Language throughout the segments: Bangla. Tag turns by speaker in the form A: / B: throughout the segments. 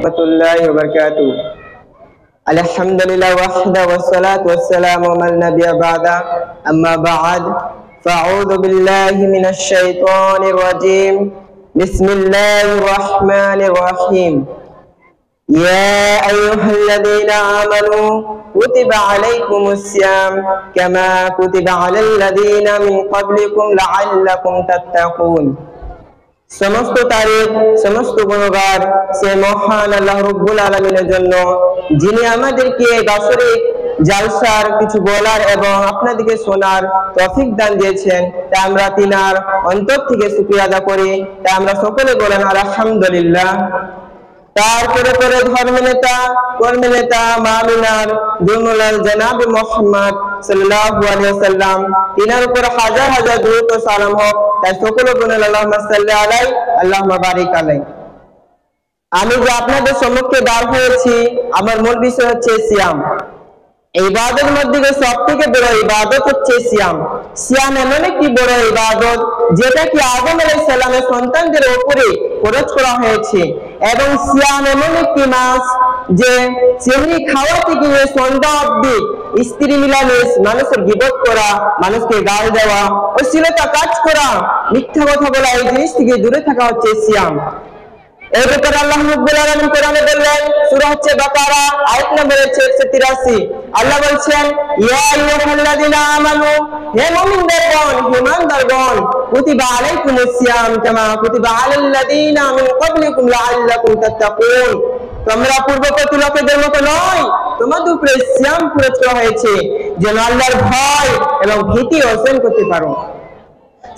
A: warahmatullahi wabarakatuh. Alhamdulillah wahda wassalatu wassalamu ala nabiyyi ba'da. Amma ba'd. Fa'udzu billahi minasy syaithanir rajim. Bismillahirrahmanirrahim. Ya ayyuhalladzina amanu kutiba alaikumus syiyam kama kutiba alal ladzina min qablikum la'allakum tattaqun। সমস্ত তারিফ সমস্ত গুণগান সে মহান আল্লাহ রাব্বুল আলামিনের জন্য, যিনি আমাদেরকে বাৎসরিক জালসার কিছু বলার এবং আপনাদেরকে শোনার তৌফিক দান দিয়েছেন। তাই আমরা তিনার অন্তর থেকে শুকরিয়া আদা করি। তাই আমরা সকলে বলেন আলহামদুলিল্লাহ। তারপরে পরে ধর্মনেতা কর্মনেতা মামিনার দুনুলাল জনাব মুহাম্মদ সাল্লাল্লাহু আলাইহি ওয়াসাল্লাম, তিনার উপর হাজার হাজার দরুদ ও সালাম হোক। তাই সকলে বলেন আল্লাহুম্মা সাল্লি আলাইহি আল্লাহুম্মা বারিক আলাইহি। আমি যে আপনাদের সম্মুখে দাঁড় হয়েছি, আমার মূল বিষয় হচ্ছে সিয়াম। ইবাদতের মধ্যে সব থেকে বড় ইবাদত হচ্ছে সিয়াম। সিয়াম এমন একটি বড় ইবাদত যেটা কি আদম আলাইহিস সালামের সন্তানদের উপরে ফরজ করা হয়েছে, এবং সিয়াম এমন একটি মাস যে সেহরি খাওয়া থেকে সন্ধ্যা অবধি স্ত্রী মিলামেশ, মানুষের গীবত করা, মানুষকে গাল দেওয়া, অশ্লীলতা কাজ করা, মিথ্যা কথা বলা, এই জিনিস থেকে দূরে থাকা হচ্ছে সিয়াম। এর ব্যাপারে আল্লাহ রাব্বুল আলামিন কোরআনে বললেন, সূরা হচ্ছে বাকারা আয়াত নম্বর 183। আল্লাহ বলছেন, ইয়া আইয়ুহাল্লাযিনা আমানু, হে মুমিনগণ, হে ঈমানদারগণ, কুতিবা আলাইকুমুস সিয়াম কামা কুতিবা আলাল লাযিনা মিন ক্বাবলিকুম লাআল্লাকুম তাত্তাকুন। তোমরা পূর্ববর্তী লোকেদের মতো নয়, তোমাদের উপরে সিয়াম ফরজ করা হয়েছে যেন আল্লাহর ভয় এবং ভীতি অর্জন করতে পারো।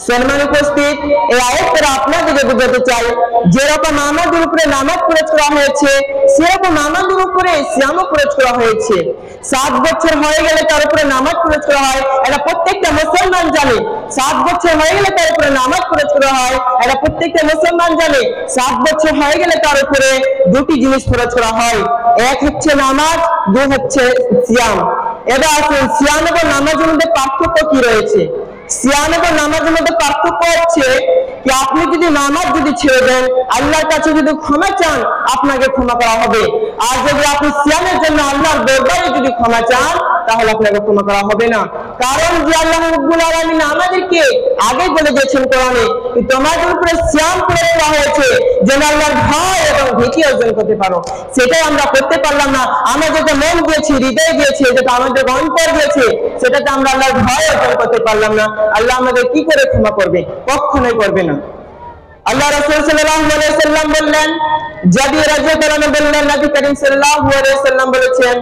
A: সম্মান উপস্থিত, এই আয়াতটা আপনাদেরকে বোঝাতে চাই, যেরকম আমাদের উপরে নামাজ ফরজ করা হয়েছে সেরকম আমাদের উপরে সিয়ামও ফরজ করা হয়েছে। 7 বছর হয়ে গেলে তার উপরে নামাজ ফরজ করা হয়, এটা প্রত্যেকটা মুসলমান জানে। 7 বছর হয়ে গেলে তার উপরে নামাজ ফরজ করা হয়, এটা প্রত্যেকটা মুসলমান জানে। 7 বছর হয়ে গেলে তার উপরে দুটি জিনিস ফরজ করা হয়, এক হচ্ছে নামাজ, দুই হচ্ছে সিয়াম। এবার আসুন, সিয়াম এবং নামাজের মধ্যে পার্থক্য কি রয়েছে। সিয়াম এবং নামাজের মধ্যে পার্থক্য হচ্ছে কি, আপনি যদি নামাজ যদি ছেড়ে দেন, আল্লাহর কাছে যদি ক্ষমা চান, আপনাকে ক্ষমা করা হবে। আর যদি আপনি সিয়ামের জন্য আল্লাহর দরবারে যদি ক্ষমা চান, তাহলে আপনাকে ক্ষমা করা হবে না। কারণ যে আল্লাহ রাব্বুল আলামিন আমাদেরকে আগে বলে দিয়েছেন কোরআনে, যে তোমাদের উপরে সিয়াম ফরজ করা হয়েছে যেন আল্লাহর ভয় এবং ভীতি অর্জন করতে পারো। সেটাই আমরা করতে পারলাম না। আমরা যেটা মন দিয়েছি, হৃদয় দিয়েছি, যেটা আমাদের অন্তর দিয়েছে, সেটাতে আমরা আল্লাহর ভয় অর্জন করতে পারলাম না। আল্লাহ আমাদের কি করে ক্ষমা করবে? কখনোই করবে না। আল্লাহ রাসূল সাল্লাল্লাহু আলাইহি ওয়াসাল্লাম বললেন, জাবির রাদিয়াল্লাহু আনহু বললেন, নবী করিম সাল্লাল্লাহু আলাইহি ওয়াসাল্লাম বলেছেন,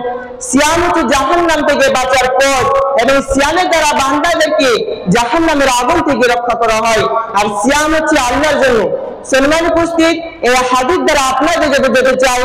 A: সিয়াম হচ্ছে জাহান্নাম থেকে বাঁচার পথ, এবং সিয়ামের দ্বারা বান্দাদেরকে জাহান্নামের আগুন থেকে রক্ষা করা হয়। আর সিয়াম হচ্ছে আল্লাহর জন্য। সম্মান উপস্থিত, এই হাদিস দ্বারা আপনাদেরকে বোঝাতে চাই,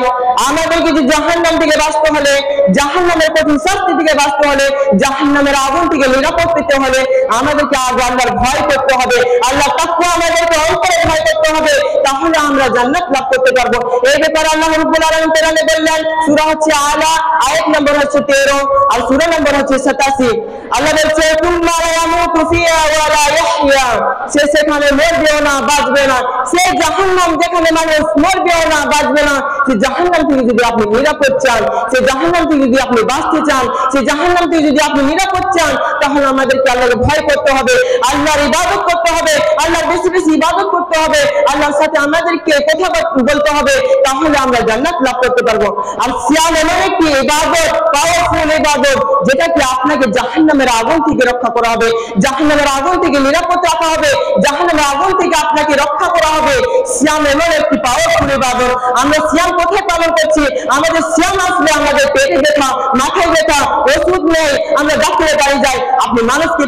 A: আমাদেরকে যে জাহান্নাম থেকে বাঁচতে হলে, জাহান্নামের কঠিন শাস্তি থেকে বাঁচতে হলে, জাহান্নামের আগুন থেকে নিরাপদ পেতে হলে, আমাদেরকে আগে আল্লাহর ভয় করতে হবে। আল্লাহর তাকওয়া আমাদেরকে অন্তরে ভয় করতে হবে, তাহলে আমরা জান্নাত লাভ করতে পারবো। এই ব্যাপারে আল্লাহ রাব্বুল আলামিন কোরআনে বললেন, সূরা হচ্ছে আলা আয়াত নম্বর হচ্ছে 13 আর সূরা নম্বর হচ্ছে 87। আল্লাহ বলছে, কুল্লা ইয়ামুতু ফিহা ওয়া লা ইয়াহইয়া, সে সেখানে মরবেও না, বাঁচবে না। সে জাহান্নাম যেখানে মানুষ মরবেও না, বাঁচবে না। সে জাহান্নাম থেকে যদি আপনি নিরাপদ চান, সে জাহান্নাম থেকে যদি আপনি বাঁচতে চান, সে জাহান্নাম থেকে যদি আপনি নিরাপদ চান, তাহলে আমাদেরকে আল্লাহকে ভয় করতে হবে, আল্লাহর ইবাদত করতে হবে, আল্লাহর বেশি বেশি ইবাদত করতে হবে, আল্লাহর সাথে আমাদেরকে কথা বলতে হবে, তাহলে আমরা জান্নাত লাভ করতে পারবো। আর সিয়াম এমন একটি ইবাদত, পাওয়ারফুল ইবাদত, যেটা কি আপনাকে জাহান্নামের আগুন থেকে রক্ষা করা হবে, জাহান্নামের আগুন থেকে নিরাপদ রাখা হবে, জাহান্নামের আগুন থেকে আপনাকে রক্ষা করা হবে। সিয়াম এমন একটি পাওয়ারফুল ইবাদত। আমরা সিয়াম কোথায় পালন করছি? আমাদের সিয়াম আসলে আমাদের পেটে ব্যথা, মাথায় ব্যথা, ওষুধ নেই, আমরা ডাক্তারের বাড়ি যাই। আপনি মানুষকে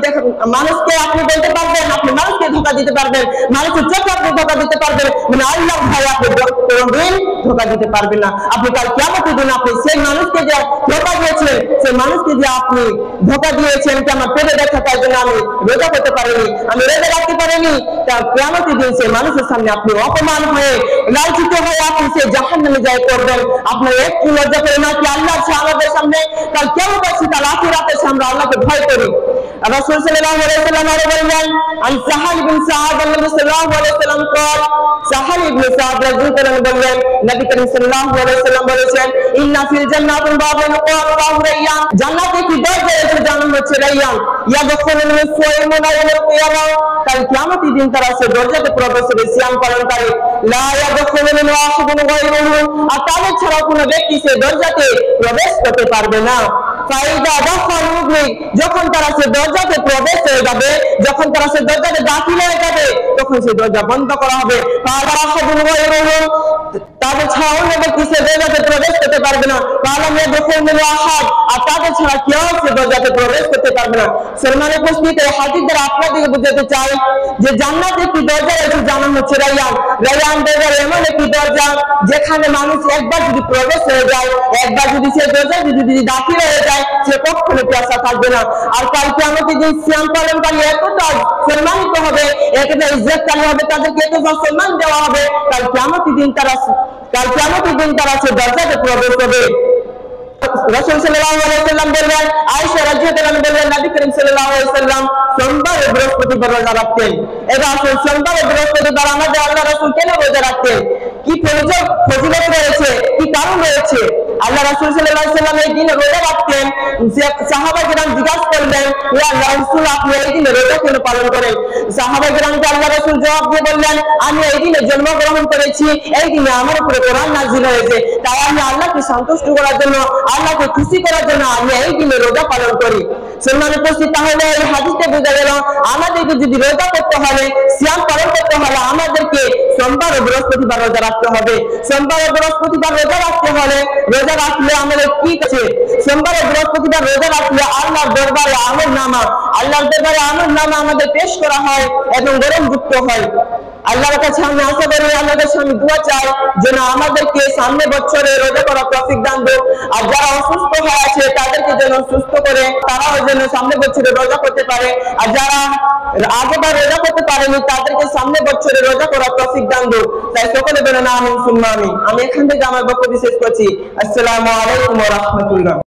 A: আপনি বলতে পারবেন, আপনি মানুষকে ধোঁকা দিতে পারবেন, মানুষের চোখে আপনি ধোঁকা দিতে পারবেন, মানে আল্লাহর ভয়ে আপনি কোনোদিন ধোঁকা দিতে পারবেন না। আপনি কাল কিয়ামতের দিন আপনি সেই মানুষকে যে ধোঁকা দিয়েছিলেন, সেই মানুষকে যে আপনি ধোঁকা দিয়েছেন যে আমার পেটে ব্যথা, তাই জন্য আমি রোজা করতে পারিনি, আমি রোজা রাখতে পারিনি, তা কিয়ামতের দিন সেই মানুষের সামনে আপনি অপমান হয়ে, লাঞ্ছিত হয়ে আপনি সেই জাহান্নামে যায় করবেন। আপনার একটু লজ্জা করে না কি আল্লাহর আমাদের সামনে কাল কিয়ামতের কাল আখিরাতে আমরা আল্লাহকে ভয় করি। রাসূল সাল্লাল্লাহু আলাইহি ওয়াসাল্লাম আরো বলেন, আন সাহাল বিন সাআদ নবী সাল্লাল্লাহু আলাইহি ওয়াসাল্লাম قال সাহাল ইবনে সাআদ রাদিয়াল্লাহু আনহু বলেন, নবী করিম সাল্লাল্লাহু আলাইহি ওয়াসাল্লাম বলেছেন, ইন্না ফিল জান্নাতিন বাবান ওয়া রাইয়ান, জান্নাতে কি দরজা আছে, যার নাম হচ্ছে রাইয়ান। ইয়াদখুলুল মুসলিমুনা ইয়াউমাল কিয়ামাহ, কাল কিয়ামতের দিন তারা সে দরজাতে প্রবেশ করবে সিয়াম পালনকারী। লা ইয়াদখুলুল ওয়াহিদুন গায়রুহু, আর তাদের ছাড়া কোনো ব্যক্তি সে দরজাতে প্রবেশ করতে পারবে না। ফাইদা দাখালু বি, যখন তারা সে দরজাতে প্রবেশ হয়ে যাবে, যখন তারা সে দরজাতে দাখিল হয়ে যাবে, তখন সে দরজা বন্ধ করা হবে। ফালা আহাদুন গায়রুহু, তাদের ছাড়া অন্য ব্যক্তি সে দরজাতে প্রবেশ করতে পারবে না। ফালা ইয়াদখুলুল আহাদ, আর তাদের ছাড়া কেউ সে দরজাতে প্রবেশ করতে পারবে না। সম্মানিত উপস্থিতি, এই হাদিস দ্বারা আপনাদেরকে বুঝাতে চাই যে জান্নাতে একটি দরজা রয়েছে, যার নাম হচ্ছে রাইয়ান। রাইয়ান দরজা এমন একটি দরজা যেখানে মানুষ একবার যদি প্রবেশ হয়ে যায়, একবার যদি সে দরজা যদি দাখিল হয়ে যায়, সে কখনো পিয়াসা থাকবে না। আর কাল কিয়ামতের দিন সিয়াম পালনকারী এতটা সম্মানিত হবে, এতটা ইজ্জতকারী হবে, তাদেরকে এতটা সম্মান দেওয়া হবে, কাল কিয়ামতের দিন তারা সে দরজাতে প্রবেশ করবে। রাসূল সাল্লাল্লাহু আলাইহি ওয়াসাল্লাম বললেন, আয়েশা রাদিয়াল্লাহু আনহা বললেন, নবী করিম সাল্লাল্লাহু আলাইহি ওয়াসাল্লাম সোমবার ও বৃহস্পতিবার রোজা রাখতেন। এটা আসলে সোমবার ও বৃহস্পতিবার আমাদের আল্লাহ রাসূল কেন রোজা রাখতেন? কি ফজিলত রয়েছে, কি কারণ রয়েছে? আল্লাহ রাসূল সাল্লাল্লাহু আলাইহি ওয়াসাল্লাম এই দিনে রোজা রাখতেন। সাহাবায়ে কেরাম জিজ্ঞাসা করলেন, ইয়া আল্লাহ রাসূল, আপনি এই দিনে রোজা কেন পালন করেন? সাহাবায়ে কেরামকে আল্লাহ রাসূল জবাব দিয়ে বললেন, আমি এই দিনে জন্মগ্রহণ করেছি, এই দিনে আমার উপরে কোরআন নাযিল হয়েছে, তাই আমি আল্লাহকে সন্তুষ্ট করার জন্য, আল্লাহকে খুশি করার জন্য আমি এই দিনে রোজা পালন করি। সম্মানিত উপস্থিতি, তাহলে এই হাদিসে বোঝা গেল আমাদেরকে যদি রোজা করতে হলে, সিয়াম পালন করতে হলে আমাদেরকে সোমবার ও বৃহস্পতিবার রোজা রাখতে হবে। সোমবার ও বৃহস্পতিবার রোজা রাখতে হলে, রোজা রাখলে আমাদের কি আছে? সোমবার ও বৃহস্পতিবার রোজা রাখলে আল্লাহর দরবারে আমলনামা আমাদের পেশ করা হয় এবং গরমযুক্ত হয়। আল্লাহর কাছে আমি আশা করি, আল্লাহর কাছে আমি দোয়া চাই যেন আমাদেরকে সামনে বছরে রোজা করার তৌফিক দান দেন। আর যারা অসুস্থ হয়ে আছে তাদেরকে যেন সুস্থ করে তারাও যেন সামনে বছরে রোজা করতে পারে। আর যারা আগেবার রোজা করতে পারেনি তাদেরকে সামনে বছরে রোজা করার তৌফিক দান দেন। তাই সকলে বলেন আমিন সুম্মা আমিন। আমি এখান থেকে আমার বক্তব্য শেষ করছি। আসসালামু আলাইকুম ওয়া রাহমাতুল্লাহ।